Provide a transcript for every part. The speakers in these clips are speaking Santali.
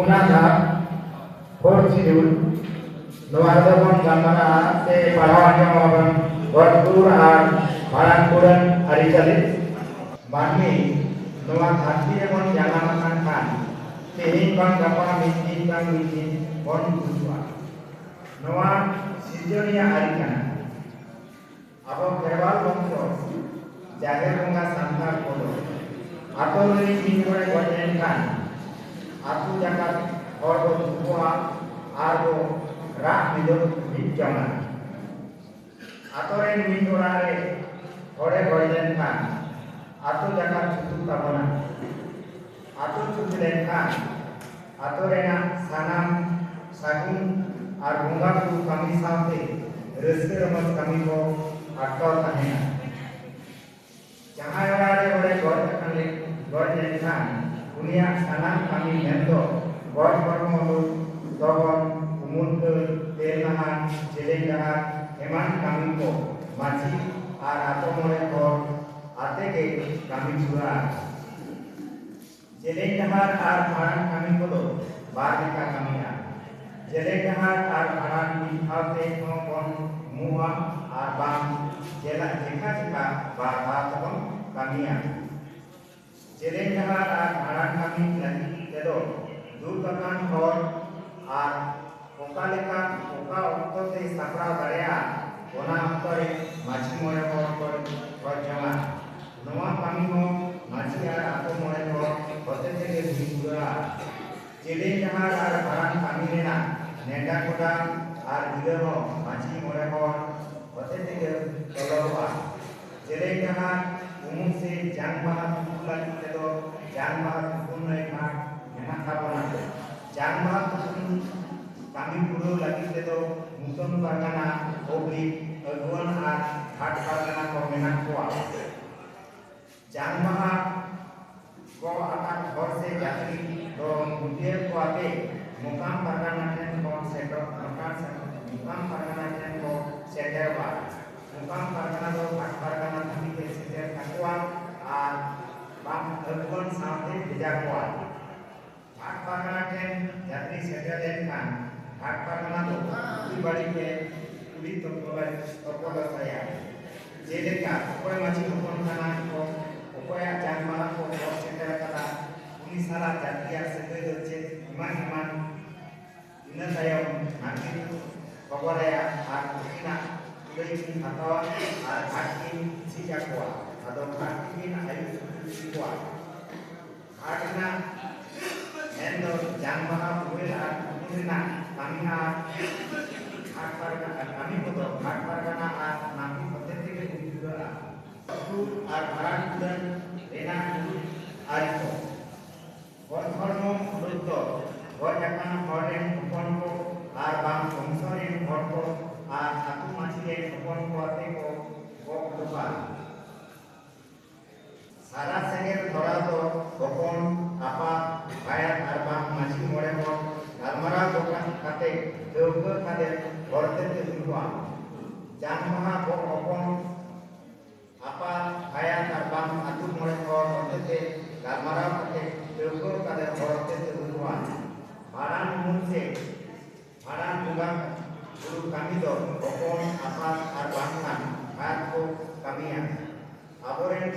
Punata fourth schedule Novardaban Gamana se Parahanyamaban Wadpur আর Bharanpuran Arichalit Bani Novar Dhati এবং Janamakan Khan Tehin Bang Gapa Miskin Bang Miskin Bon Kuswa Novar Sijonia Arikana Abo Kerwal Bangso Jager Bunga Santar Kodo Atau Lili Bingore Gojen Khan Aku jagat ordo tua ardo rak hidup hijauan. Atoren minturare ore goyen kan. Atu jagat cukup tabona. Atu cukup kan. Atorena sanam sagun ar bunga ku kami sampai rezeki remas kami ko atau tahena. Jangan ore goyen kan. Dunia sanam kami nento gor kormo tobon umur ternahan jelenggahan eman kami ko maci ar atau mole kor ate ke kami surah jelenggahan ar bharan kami ko do barika kami ya jelenggahan ar bharan dihaute kon muha ar bang jela jika ba kami ya Jelenggahan R ভাড়ান kami lagi tedo দুর্গাকান হর আর ওকালেকা ওকা অন্ততে সাপড়াও দাঁড়িয়া ওনা অন্তরে মাঝি মরে হর জমা নোয়া kami হো মাঝি আর আতো মরে হর হতে থেকে ঘুরা জেলেঙ্গাহার আর ভাড়ান kami রেনা নেডা কোটা আর দিলে হো মাঝি মরে হর হতে থেকে তলবা জেলেঙ্গাহার umum se janmahat bulan itu janmahat punai mak enak kapan janmahat pun kami puluh lagi itu muson pargana obli aguan hat pargana komenak kuat janmahat ko akan horse jatri do mudir kuate mukam pargana ten kon setor mukam pargana ten ko seterwa mukam pargana do pargana kami ke seter kakuan ar bang aguan sampai bija kuat hak pargana ten jatri seter den kan hak pargana do ibadi ke kulit tokola saya jeleka okoy machi hopon kana ko okoy janma ko seter kata uni salah jatri ar seter hocche iman ina tayom nanti pokoknya ar ina Kulit atau hakim si jakwa atau hakim ayu si kuat. Karena endo jangan buat kulina kami hak kami betul hak karena nanti potensi ke juga. Itu arbaran dan rena ariko. Korno betul. Wajakan orang konko arbang konsori konko R aku masih yang kepon kuate ko lupa Sara second ধরা তো কখন আপা ভায়াত আর বাম মাঝি মরে ko গালমারা দোকান কাতে দেউগ কাতে ঘরতে দুয়া জানমাহা কখন আপা ভায়াত আর বাম আতু মরে ko ঘরতে গালমারা কাতে দেউগ কাতে ঘরতে দুয়া ভাড়ান মুনসে ভাড়ান দুগা guru kami do kokon apa ar bangkan aku kami ya aboren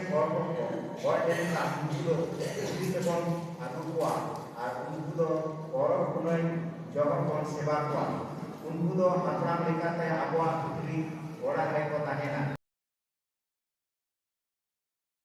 korden ka mudo disebon atu kuat ar mudo koro kunai jokon seba kuat unku do hapram lekate abwa putri ora kai ko tahena